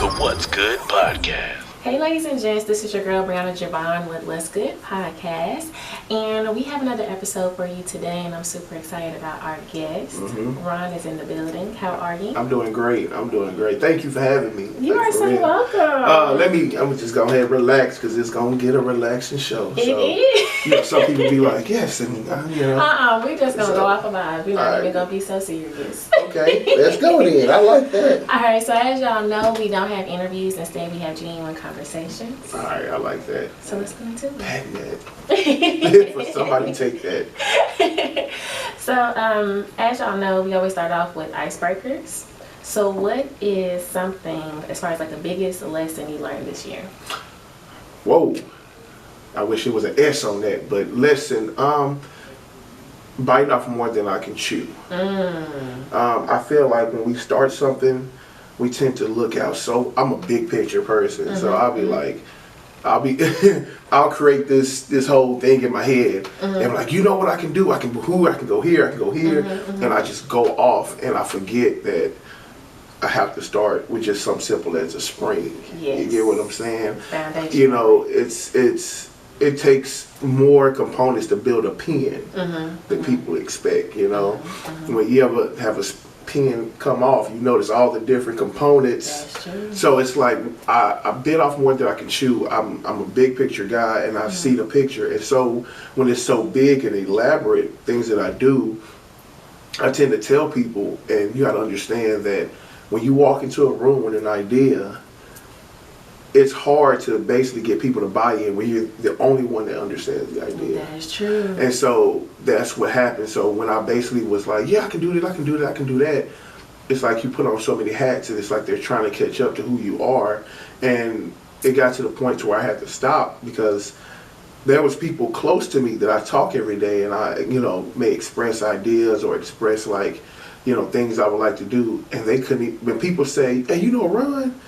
the What's Good podcast. Hey ladies and gents, this is your girl Brianna Javon with What's Good podcast, and we have another episode for you today, and I'm super excited about our guest. Ron is in the building. How are you? I'm doing great. Thank you for having me. You are so welcome. I'm just go ahead and relax because it's gonna get a relaxing show. It is. You know, some people be like, yes, and you know. We just gonna go off of vibes. We're not even gonna be so serious. Okay, let's go then. I like that. All right, so as y'all know, we don't have interviews. Instead, we have genuine conversations. All right, I like that. So let's go into it. Patent that. For somebody take that. So, as y'all know, we always start off with icebreakers. So what is something, as far as like the biggest lesson you learned this year? Whoa. I wish it was an S on that, but lesson, bite off more than I can chew. I feel like when we start something, we tend to look out. So I'm a big picture person, so I'll be like, I'll create this whole thing in my head, and I'm like, you know what I can do? I can go here, and I just go off, and I forget that I have to start with just something simple as a spring. Yes. You get what I'm saying? Foundation. You know, it takes more components to build a pen than people expect. You know, when you ever have a pen come off, you notice all the different components. That's true. So it's like I bit off more than I can chew. I'm a big picture guy, and I see the picture. And so when it's so big and elaborate, things that I do, I tend to tell people, and you got to understand that when you walk into a room with an idea, it's hard to basically get people to buy in when you're the only one that understands the idea. That is true. And so that's what happened. So when I basically was like, yeah, I can do that, I can do that, I can do that, it's like you put on so many hats, and it's like they're trying to catch up to who you are. And it got to the point to where I had to stop, because there was people close to me that I talk every day, and I, you know, may express ideas or express like, you know, things I would like to do, and they couldn't even, when people say, hey, you know Ron?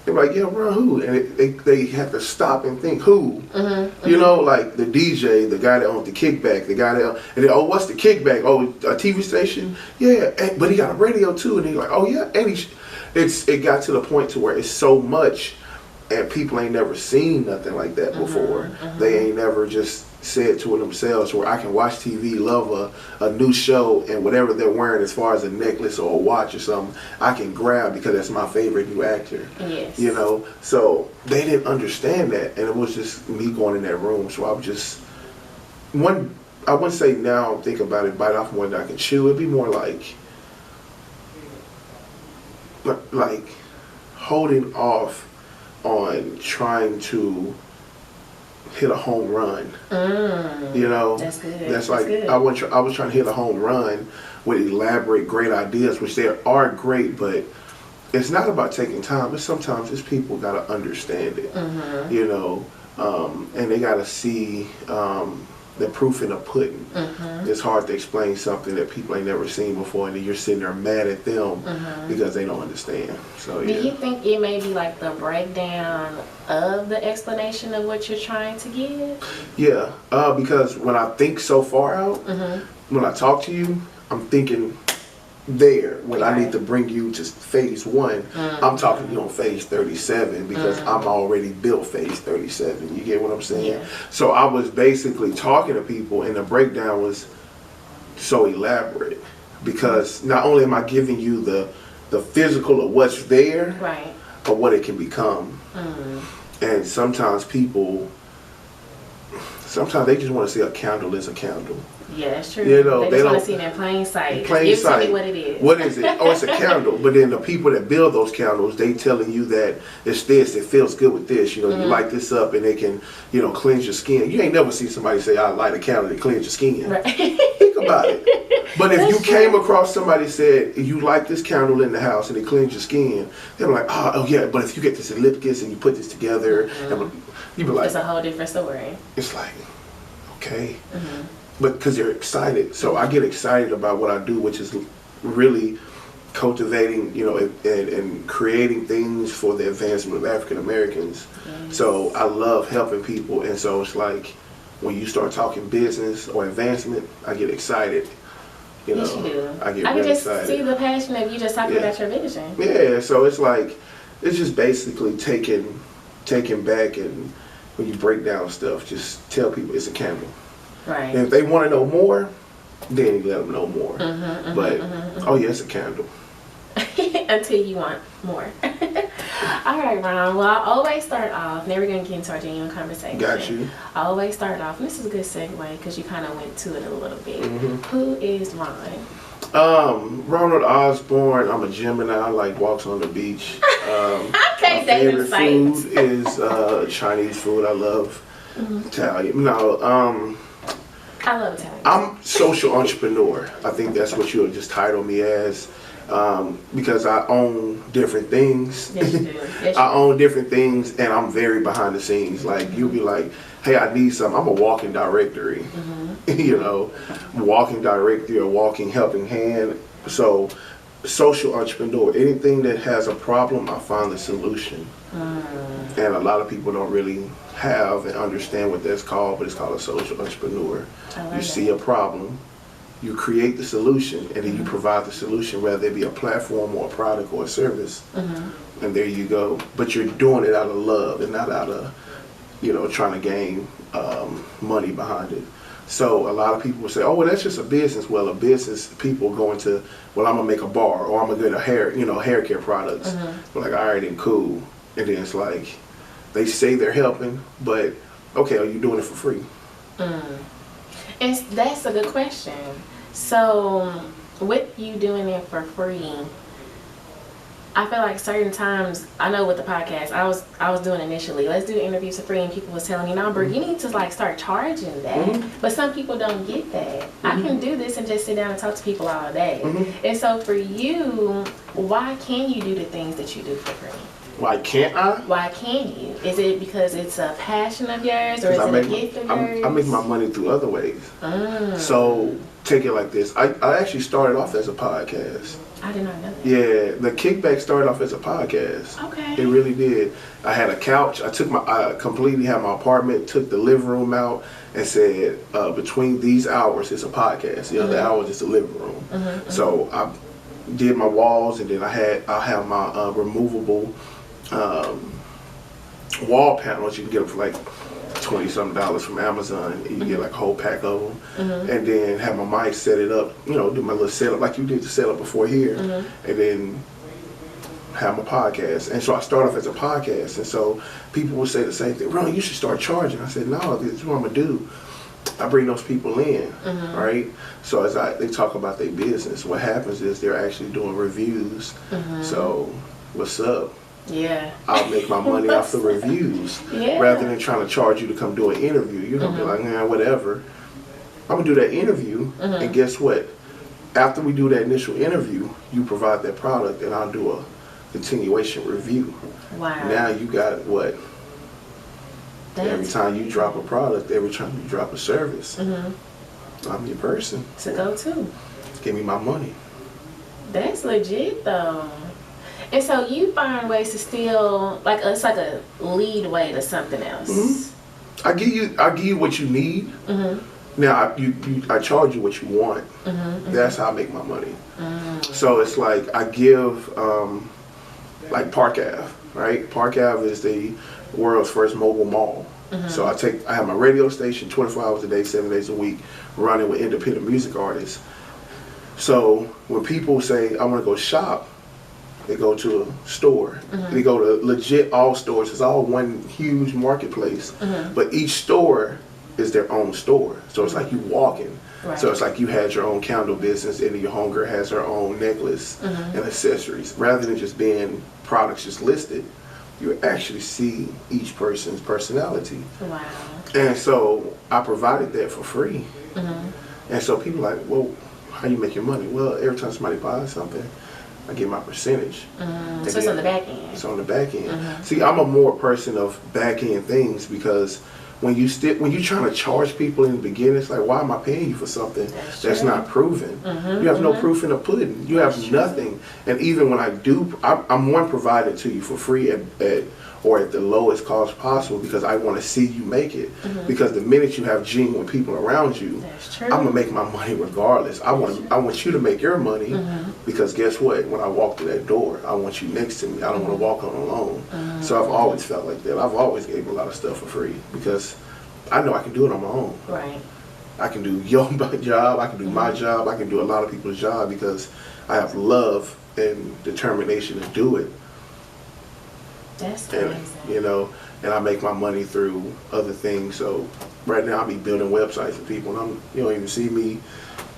They're like, yeah, Ron who? And they have to stop and think, who? You know, like the DJ, the guy that owns the kickback, the guy that, and then, oh, what's the kickback? Oh, a TV station? Yeah, but he got a radio too, and he's like, oh yeah, and it got to the point to where it's so much, and people ain't never seen nothing like that before. They ain't never just said to themselves where I can watch TV, love a new show, and whatever they're wearing as far as a necklace or a watch or something, I can grab because that's my favorite new actor. Yes. You know, so they didn't understand that, and it was just me going in that room. So I was just, I wouldn't say now I'm thinking about it, bite off more than I can chew. It'd be more like holding off on trying to hit a home run. You know, that's good. That's like good. I was trying to hit a home run with elaborate, great ideas, which they are great, but it's not about taking time. It's sometimes it's people got to understand it. You know, and they got to see the proof in the pudding. It's hard to explain something that people ain't never seen before, and then you're sitting there mad at them because they don't understand. So yeah. Do you think it may be like the breakdown of the explanation of what you're trying to give? Yeah, because when I think so far out, when I talk to you, I'm thinking there. When I need to bring you to phase 1, I'm talking to you on phase 37 because I'm already built phase 37. You get what I'm saying? Yeah. So I was basically talking to people, and the breakdown was so elaborate because not only am I giving you the physical of what's there, right, but what it can become. And sometimes people, they just want to see a candle is a candle. Yeah, that's true. You know, they just want to see it in plain sight. Give to me what it is. What is it? Oh, it's a candle. But then the people that build those candles, they telling you that it's this, it feels good with this. You know, you light this up and it can, you know, cleanse your skin. You ain't never seen somebody say, I light a candle to cleanse your skin. Right. Think about it. But if you came across somebody said, you light this candle in the house and it cleans your skin, they're like, oh yeah, but if you get this eucalyptus and you put this together, you be like, it's a whole different story. It's like, okay. But because they're excited. So I get excited about what I do, which is really cultivating, you know, and creating things for the advancement of African Americans. So I love helping people. And so it's like when you start talking business or advancement, I get excited. You know, yes, you do. I get I can really just excited. see the passion of you just talking about your vision. Yeah, so it's like it's just basically taking back, and when you break down stuff, just tell people it's a candle. Right. And if they want to know more, then you let them know more. But oh yeah, it's a candle. Until you want more. All right, Ron. Well, I always start off. Now we're gonna get into our genuine conversation. Got you. I always start off, and this is a good segue because you kind of went to it a little bit. Who is Ron? Ronald Osborne. I'm a Gemini. Like walks on the beach. Okay, my favorite food is Chinese food. I love Italian. No, I love Italian. I'm social entrepreneur. I think that's what you would just title me as. Because I own different things. Yes, you do. Yes, I own different things, and I'm very behind the scenes. Like, you'll be like, hey, I need something. I'm a walking directory. You know, walking directory, or walking helping hand. So, social entrepreneur. Anything that has a problem, I find the solution. And a lot of people don't really have and understand what that's called, but it's called a social entrepreneur. You see a problem, you create the solution, and then you provide the solution, whether it be a platform or a product or a service. And there you go. But you're doing it out of love and not out of, you know, trying to gain money behind it. So a lot of people will say, oh, well, that's just a business. Well, a business, people go into, well, I'm going to make a bar, or I'm going to get a hair care products. We're like, all right, and cool. And then it's like, they say they're helping, but okay, are you doing it for free? And that's a good question. So, with you doing it for free, I feel like certain times, I know with the podcast, I was doing initially, let's do interviews for free, and people was telling me, no, bro, you need to like start charging that. But some people don't get that. I can do this and just sit down and talk to people all day. And so for you, why can you do the things that you do for free? Why can't I? Why can you? Is it because it's a passion of yours, or is it a gift of yours? I make my money through other ways. So take it like this. I actually started off as a podcast. I did not know that. Yeah, the Kickback started off as a podcast. Okay. It really did. I had a couch. I completely had my apartment, took the living room out, and said, between these hours, it's a podcast. The other hours, it's the living room. So I did my walls, and then I have my removable wall panels. You can get them for like $20-something from Amazon. You get like a whole pack of them, and then have my mic set it up. You know, do my little setup like you did the setup before here, and then have my podcast. And so I start off as a podcast, and so people will say the same thing. Ron, you should start charging. I said, no, this is what I'm gonna do. I bring those people in, right? So as they talk about their business, what happens is they're actually doing reviews. So what's up? Yeah. I'll make my money off the reviews rather than trying to charge you to come do an interview. You're going to be like, nah, whatever. I'm going to do that interview, and guess what? After we do that initial interview, you provide that product, and I'll do a continuation review. Wow. Now you got what? Every time you drop a product, every time you drop a service, I'm your person. To go to. Give me my money. That's legit though. And so you find ways to still, like, it's like a lead way to something else. I give you what you need. Now I charge you what you want. That's how I make my money. So it's like I give, like Park Ave, right? Park Ave is the world's first mobile mall. So I have my radio station 24 hours a day, 7 days a week, running with independent music artists. So when people say I want to go shop, they go to a store. They go to legit all stores. It's all one huge marketplace. But each store is their own store. So it's like you walking. Right. So it's like you had your own candle business, and your homegirl has her own necklace and accessories. Rather than just being products just listed, you actually see each person's personality. Wow. And so I provided that for free. And so people are like, well, how you make your money? Well, every time somebody buys something, I get my percentage. So it's on the back end. It's on the back end. See, I'm a more person of back end things, because when you're trying to charge people in the beginning, it's like, why am I paying you for something that's not proven? You have no proof in the pudding. You have nothing. And even when I do, I'm one provided to you for free at or at the lowest cost possible because I want to see you make it. Because the minute you have genuine people around you, That's true. I'm gonna make my money regardless. I want you to make your money because guess what? When I walk through that door, I want you next to me. I don't want to walk on alone. So I've always felt like that. I've always gave a lot of stuff for free because I know I can do it on my own. Right. I can do your job. I can do my job. I can do a lot of people's job because I have love and determination to do it. That's And, amazing. and I make my money through other things. So right now I be building websites for people, and you don't even see me,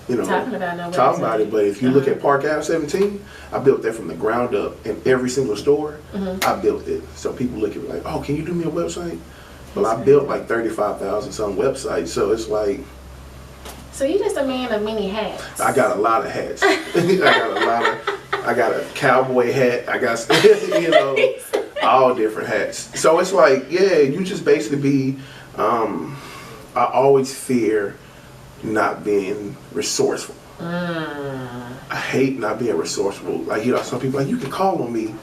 Talking about no talking about website. it. But if you look at Park Ave 17, I built that from the ground up. In every single store, I built it. So people look at me like, oh, can you do me a website? Well, I built like 35,000 some websites. So it's like, So you're just a man of many hats. I got a lot of hats. I got a cowboy hat. I got, all different hats. So it's like, yeah, you just basically be, I always fear not being resourceful. I hate not being resourceful. Like, some people like, you can call on me.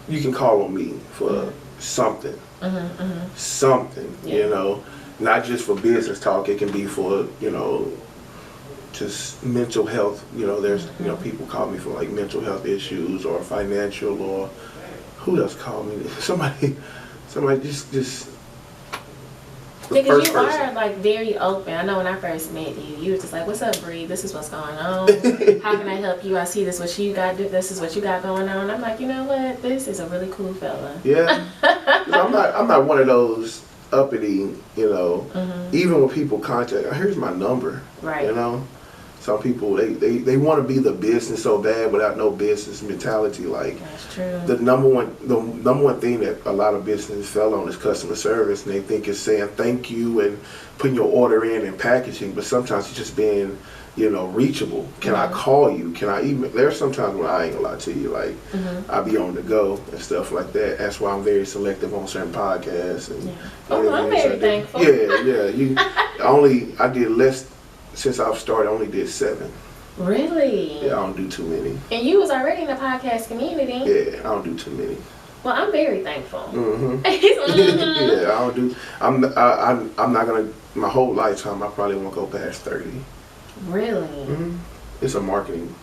You can call on me for something. Something, not just for business talk. It can be for, just mental health. There's, people call me for like mental health issues or financial or who else called me? Somebody just Because you are like very open. I know when I first met you, you were just like, "What's up, Bree? This is what's going on. How can I help you? I see this what you got. This is what you got going on." I'm like, you know what? This is a really cool fella. Yeah, I'm not one of those uppity. Even when people contact, here's my number. Right. Some people they want to be the business so bad without no business mentality. Like That's true. the number one thing that a lot of businesses fell on is customer service, and they think it's saying thank you and putting your order in and packaging, but sometimes it's just being reachable. Can I call you? Can I email? There's sometimes when I ain't gonna lie to you, like I be on the go and stuff like that. That's why I'm very selective on certain podcasts and I'm very thankful. I did less. Since I've started, I only did 7. Really? Yeah, I don't do too many. And you was already in the podcast community. Yeah, I don't do too many. Well, I'm very thankful. Yeah, I don't do. I'm not gonna. My whole lifetime, I probably won't go past 30. Really? It's a marketing.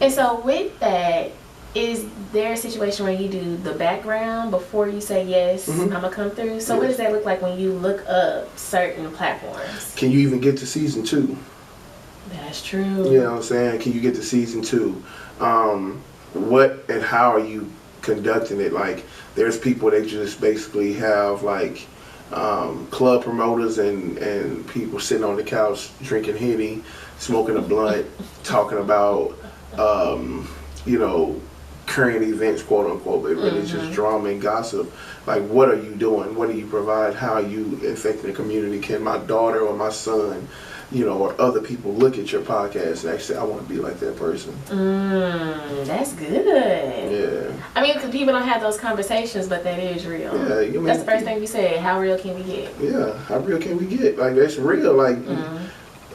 And so with that, is there a situation where you do the background before you say yes, I'm gonna come through? So what does that look like when you look up certain platforms? Can you even get to season 2? That's true. You know what I'm saying? Can you get to season 2? What and how are you conducting it? Like, there's people that just basically have like club promoters and people sitting on the couch drinking Henny, smoking a blunt, talking about current events, quote unquote, but really just drama and gossip. Like, what are you doing? What do you provide? How are you affecting the community? Can my daughter or my son, or other people look at your podcast and actually say, I want to be like that person? That's good. Yeah. I mean, because people don't have those conversations, but that is real. Yeah, that's the first thing you said. How real can we get? Yeah, how real can we get? Like, that's real. Like,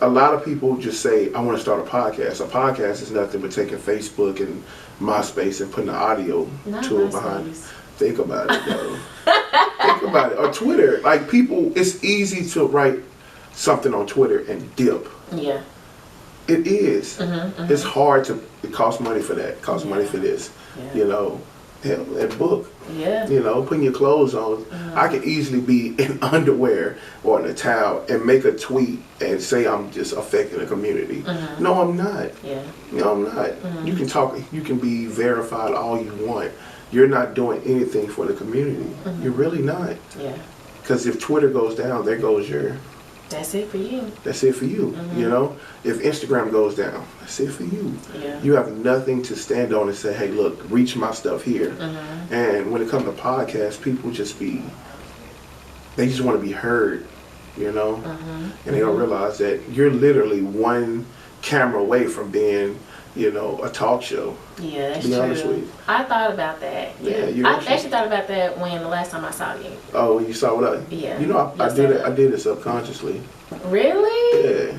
a lot of people just say, I want to start a podcast. A podcast is nothing but taking Facebook and MySpace and putting the audio tool behind it. Think about it, though. Think about it. Or Twitter. Like, people, it's easy to write something on Twitter and dip. Yeah. It is. It's hard to, it costs money for that. It costs money for this. Yeah. Hell, that book. Yeah. Putting your clothes on. I could easily be in underwear or in a towel and make a tweet and say I'm just affecting the community. No, I'm not. Yeah. No, I'm not. You can talk, you can be verified all you want. You're not doing anything for the community. You're really not. Yeah. Because if Twitter goes down, there goes your... That's it for you. That's it for you. If Instagram goes down, that's it for you. Yeah. You have nothing to stand on and say, hey, look, reach my stuff here. And when it comes to podcasts, people they just want to be heard, and they don't realize that you're literally one camera away from being, a talk show. Yeah, that's to be honest true. with you. I thought about that. Yeah, I actually thought about that when the last time I saw you. Oh, you saw what I... Yeah. I did it subconsciously. Really? Yeah.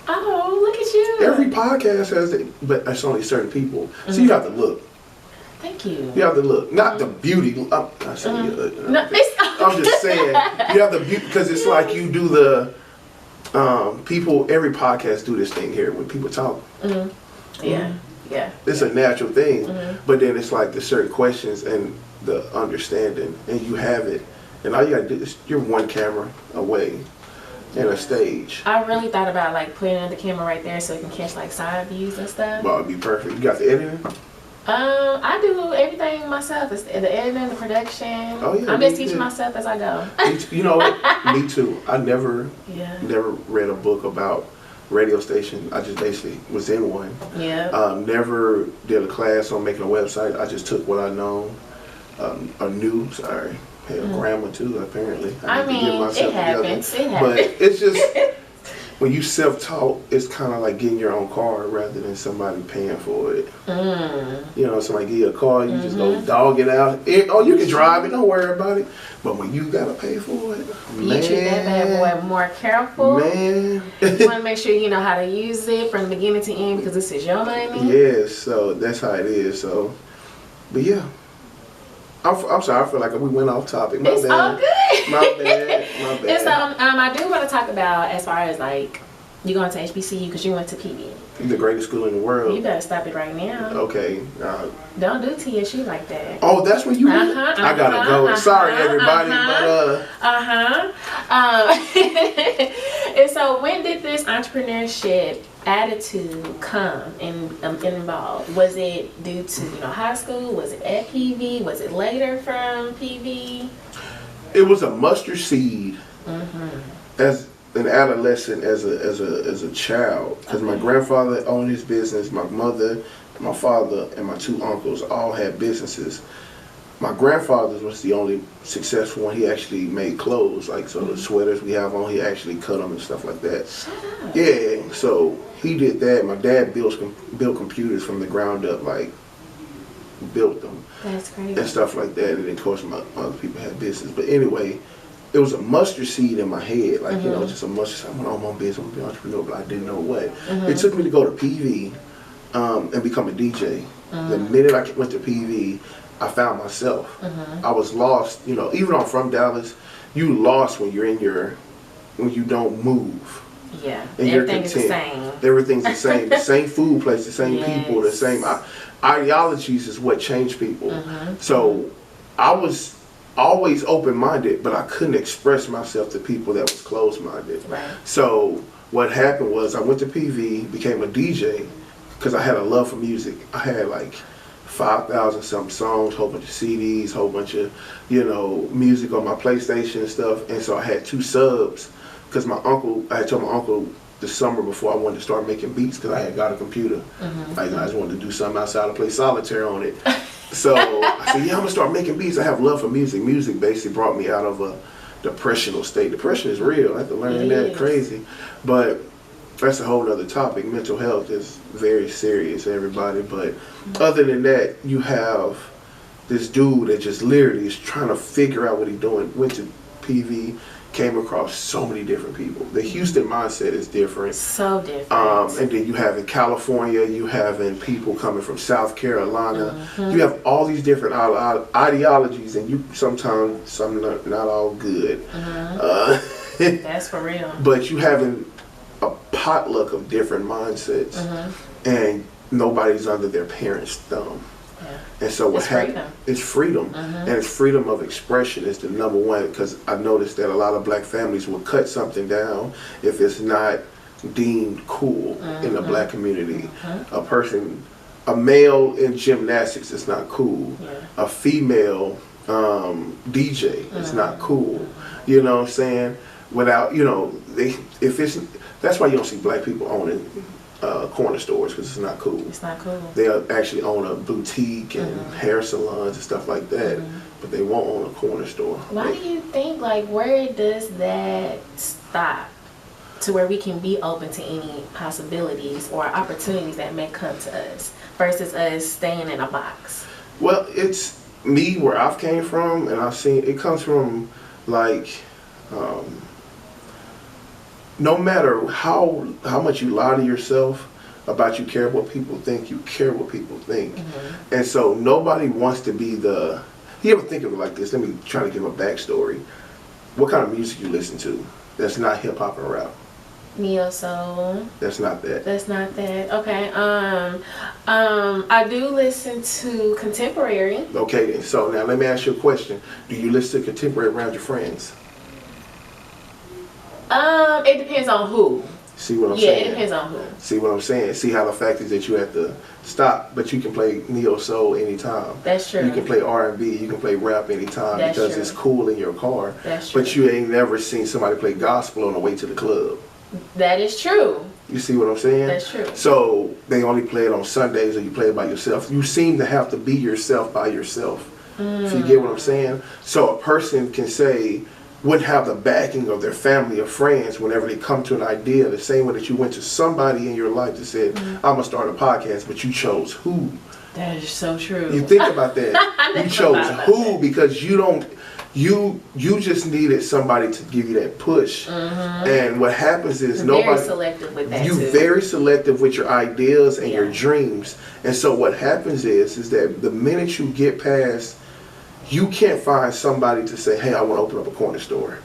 Oh, look at you. Every podcast has it, but it's only certain people. So you have to look. Thank you. You have the look, not the beauty. I'm just saying you have the beauty because it's like you do the people. Every podcast do this thing here when people talk. Yeah. Yeah. It's a natural thing, but then it's like the certain questions and the understanding, and you have it, and all you gotta do is you're one camera away and a stage. I really thought about like putting the camera right there so it can catch like side views and stuff. Well, it'd be perfect. You got the editing? I do everything myself. It's the editing, the production. Oh, yeah, I'm just you teaching did. myself as I go. You know what? Me too. I never Yeah. read a book about radio station. I just basically was in one. Yeah. Never did a class on making a website. I just took what I know, or knew. Sorry, had grammar too. Apparently, I need to get mean, myself it happens. together. It happens. But it's just when you self-taught, it's kind of like getting your own car rather than somebody paying for it. You know, somebody give you a car, you just go dog it out. Oh, you can drive it, don't worry about it. But when you gotta pay for it, You treat that bad boy more careful. man. You want to make sure you know how to use it from the beginning to end because this is your money. Yes, so that's how it is. So, but yeah, I'm sorry. I feel like we went off topic. My It's bad. all good. My bad. My bad. And so I do want to talk about as far as like you going to HBCU because you went to PV. The greatest school in the world. You better stop it right now. Okay. Don't do TSU like that. Oh, that's where you went? I gotta go. Sorry, everybody, And so when did this entrepreneurship attitude come and involved? Was it due to high school? Was it at PV? Was it later from PV? It was a mustard seed as an adolescent, as a child, because my grandfather owned his business. My mother, my father, and my two uncles all had businesses. My grandfather's was the only successful one. He actually made clothes, like so the sweaters we have on, he actually cut them and stuff like that. Shut up. Yeah, so he did that. My dad built computers from the ground up, like built them That's crazy. and stuff like that. And then of course my other people had business. But anyway, it was a mustard seed in my head, like just a mustard seed. I'm gonna own my business, I'm gonna be an entrepreneur, but I didn't know what. It took me to go to PV and become a DJ. The minute I went to PV, I found myself. I was lost, even though I'm from Dallas, you lost when when you don't move. Yeah, And everything is the content. same. Everything's the same. The same food place, the same people, the same ideologies is what changed people. So I was always open-minded, but I couldn't express myself to people that was closed-minded. Right. So what happened was I went to PV, became a DJ, because I had a love for music. I had like 5,000 something songs, whole bunch of CDs, whole bunch of, music on my PlayStation and stuff. And so I had 2 subs, because I had told my uncle the summer before I wanted to start making beats, because I had got a computer. Like, I just wanted to do something outside to play solitaire on it. So I said, yeah, I'm gonna start making beats. I have love for music. Music basically brought me out of a depressional state. Depression is real. I had to learn that. Crazy. But that's a whole other topic. Mental health is very serious, everybody. But other than that, you have this dude that just literally is trying to figure out what he's doing. Went to PV, came across so many different people. The Houston mindset is different. So different. And then you have in California, you have in people coming from South Carolina. You have all these different ideologies, and you sometimes some not all good. That's for real. But you having a potluck of different mindsets, and nobody's under their parents' thumb. Yeah. And so what happened? It's freedom, and it's freedom of expression is the number one. Because I noticed that a lot of black families will cut something down if it's not deemed cool in the black community. A male in gymnastics is not cool. A female DJ is not cool. You know what I'm saying? Without that's why you don't see black people owning corner stores, because it's not cool. It's not cool. They'll actually own a boutique and hair salons and stuff like that, but they won't own a corner store. Why do you think, where does that stop to where we can be open to any possibilities or opportunities that may come to us versus us staying in a box? Well, it's me where I've came from, and I've seen it comes from no matter how much you lie to yourself, about you care what people think. You care what people think. And so nobody wants to be the... You ever think of it like this? Let me try to give a backstory. What kind of music you listen to that's not hip hop and rap? Neo soul. That's not that. That's not that. Okay. I do listen to contemporary. Okay then. So now let me ask you a question. Do you listen to contemporary around your friends? It depends on who. See what I'm saying? Yeah, it depends on who. See what I'm saying? See how the fact is that you have to stop, but you can play neo soul anytime. That's true. You can play R&B, you can play rap anytime That's because true. it's cool in your car. That's true. But you ain't never seen somebody play gospel on the way to the club. That is true. You see what I'm saying? That's true. So they only play it on Sundays or you play it by yourself. You seem to have to be yourself by yourself. If you get what I'm saying? So a person can say, wouldn't have the backing of their family or friends whenever they come to an idea, the same way that you went to somebody in your life that said, I'm going to start a podcast, but you chose who? That is so true. You think about that. You chose who because you don't... You just needed somebody to give you that push, and what happens is nobody. Very selective with that. You too. very selective with your ideas and your dreams, and so what happens is that the minute you get past, you can't find somebody to say, "Hey, I want to open up a corner store,"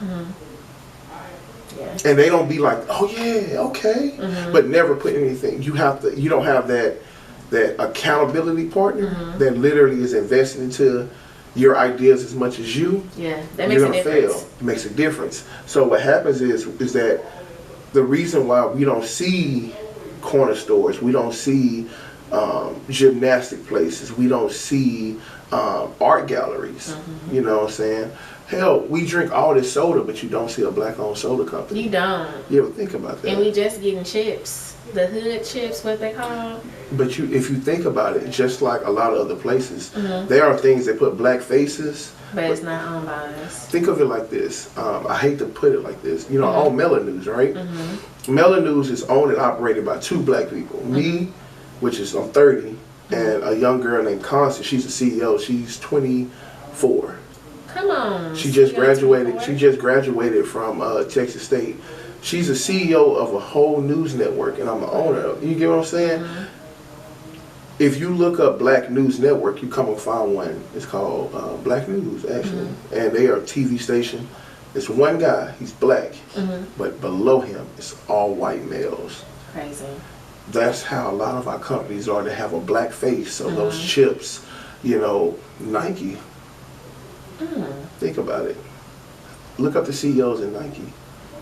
Yeah. and they don't be like, "Oh yeah, okay," but never put anything. You have to. You don't have that accountability partner that literally is invested into your ideas as much as you. Yeah, that makes a difference. Fail. It makes a difference. So what happens is that the reason why we don't see corner stores, we don't see gymnastic places, we don't see art galleries. You know what I'm saying? Hell, we drink all this soda, but you don't see a black-owned soda company. You don't. You ever think about that? And we just getting chips, the hood chips, what they call. But if you think about it, just like a lot of other places, there are things that put black faces. But it's not owned by us. Think of it like this. I hate to put it like this. You know, on MelaNews, right? MelaNews is owned and operated by two black people. Me, which is I'm 30, and a young girl named Constance. She's the CEO. She's 24. Come on. She just graduated. 24? She just graduated from Texas State. She's a CEO of a whole news network, and I'm the owner of it. You get what I'm saying? If you look up Black News Network, you come and find one. It's called Black News, actually. And they are a TV station. It's one guy. He's black. But below him, it's all white males. Crazy. That's how a lot of our companies are, to have a black face. So those chips, you know, Nike. Think about it. Look up the CEOs in Nike.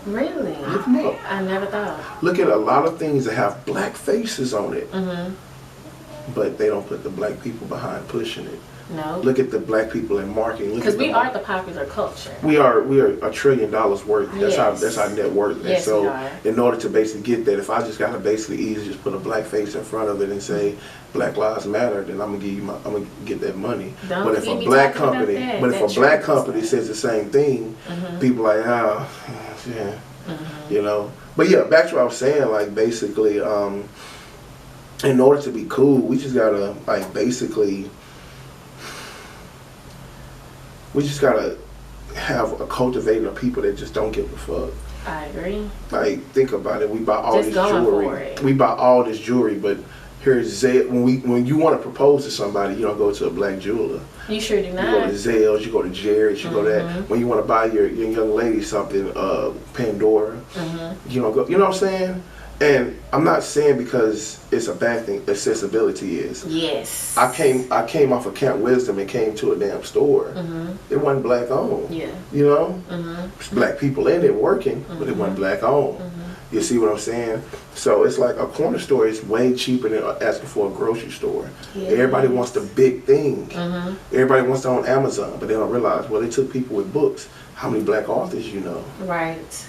Really? Look them up. I never thought. Look at a lot of things that have black faces on it. But they don't put the black people behind pushing it. No. Look at the black people in marketing. Because we are the popular culture. We are $1 trillion worth. That's our net worth. Yes, and so we are. in order to basically get that, if I just gotta basically easily just put a black face in front of it and say Black Lives Matter, then I'm gonna get that money. Don't but if keep a me black talking about company, that. but if That a black triggers company me. says the same thing, people like, oh, yeah, you know. But yeah, back to what I was saying, like basically, in order to be cool, we just gotta have a cultivating of people that just don't give a fuck. I agree. Like, think about it. We buy all Just this going for jewelry. it. We buy all this jewelry, but here's when you want to propose to somebody, you don't go to a black jeweler. You sure do You go not. to Zales, you go to Jared's, you go to that. When you want to buy your young lady something, Pandora, you don't go. You know what I'm saying? And I'm not saying because it's a bad thing. Accessibility is. Yes. I came off of Camp Wisdom and came to a damn store. It wasn't black owned. Yeah. You know, there's black people in it working, but it wasn't black owned. You see what I'm saying? So it's like a corner store is way cheaper than asking for a grocery store. Yes. Everybody wants the big thing. Everybody wants to own Amazon, but they don't realize, well, they took people with books. How many black authors you know? Right.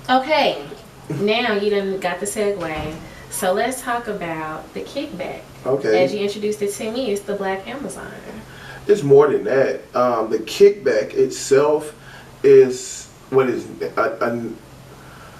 Okay. Now you done got the segue. So let's talk about the kickback. Okay. As you introduced it to me, it's the Black Amazon. It's more than that. The kickback itself is what is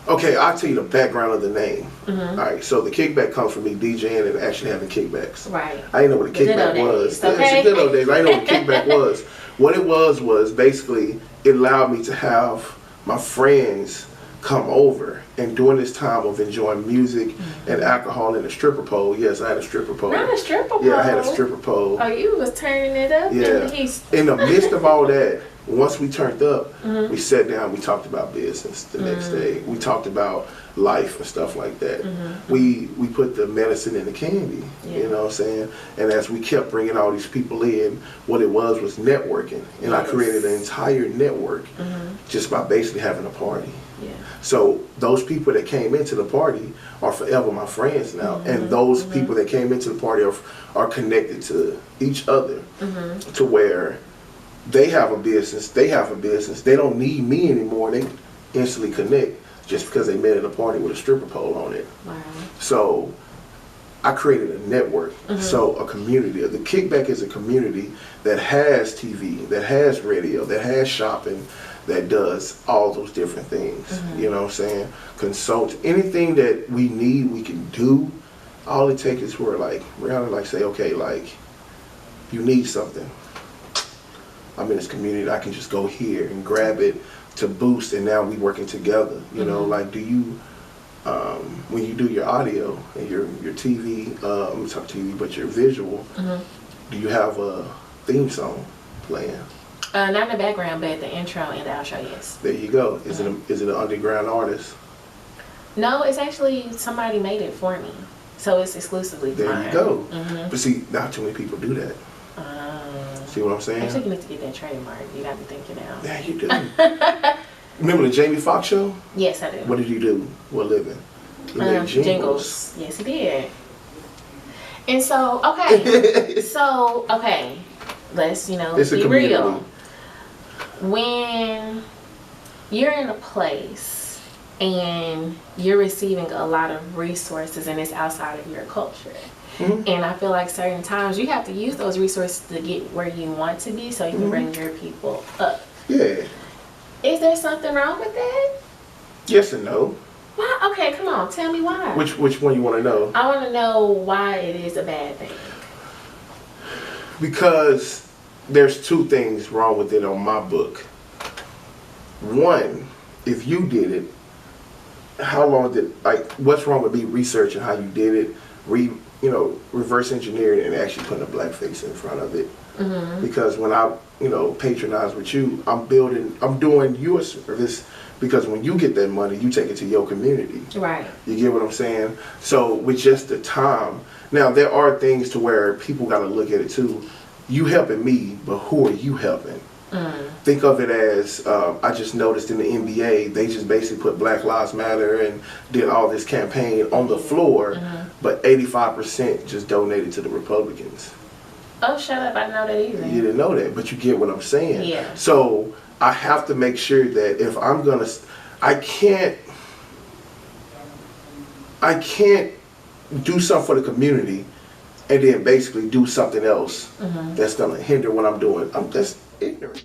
okay, I'll tell you the background of the name. All right, so the kickback comes from me DJing and actually having kickbacks. Right. I didn't know what a kickback was. Okay. Yeah, it's the good old days. I didn't know what a kickback was. What it was basically it allowed me to have my friends come over. And during this time of enjoying music and alcohol in a stripper pole, yes, I had a stripper pole. Not a stripper pole. Yeah, I had a stripper pole. Oh, you was turning it up. Yeah. In the midst of all that, once we turned up, we sat down, we talked about business the next day. We talked about life and stuff like that. We put the medicine in the candy, you know what I'm saying? And as we kept bringing all these people in, what it was networking. And I created an entire network just by basically having a party. Yeah. So those people that came into the party are forever my friends now. And those people that came into the party are connected to each other to where they have a business, they don't need me anymore, they instantly connect just because they met at a party with a stripper pole on it. Wow. So I created a network, so a community. The Kickback is a community that has TV, that has radio, that has shopping, that does all those different things. You know what I'm saying? Consult anything that we need, we can do. All it takes is for Rihanna say, okay, you need something. I'm in this community, I can just go here and grab it to boost, and now we working together. You know, do you when you do your audio and your TV, I'm talking TV, but your visual, do you have a theme song playing? Not in the background, but the intro and the outro, yes. There you go. Is it an underground artist? No, it's actually somebody made it for me, so it's exclusively there mine. You go. But see, not too many people do that. See what I'm saying? Actually, you need to get that trademark. You got me thinking now. Yeah, you do. Remember the Jamie Foxx show? Yes, I do. What did he do? What living? He made jingles. Yes, he did. And so, okay. Let's, it's be real. When you're in a place and you're receiving a lot of resources and it's outside of your culture, and I feel like certain times you have to use those resources to get where you want to be so you can bring your people up. Yeah. Is there something wrong with that? Yes and no. Why? Okay, come on. Tell me why. Which one you want to know? I want to know why it is a bad thing. Because there's two things wrong with it on my book. One, if you did it, how long what's wrong with me researching how you did it, reverse engineering and actually putting a black face in front of it? Because when I, patronize with you, I'm doing you a service, because when you get that money, you take it to your community. Right. You get what I'm saying? So with just the time, now there are things to where people got to look at it too. You helping me, but who are you helping? Think of it as, I just noticed in the NBA, they just basically put Black Lives Matter and did all this campaign on the floor, but 85% just donated to the Republicans. Oh, shut up. I didn't know that either. You didn't know that, but you get what I'm saying. Yeah. So I have to make sure that if I'm going to, I can't do something for the community and then basically do something else that's going to hinder what I'm doing. That's ignorant.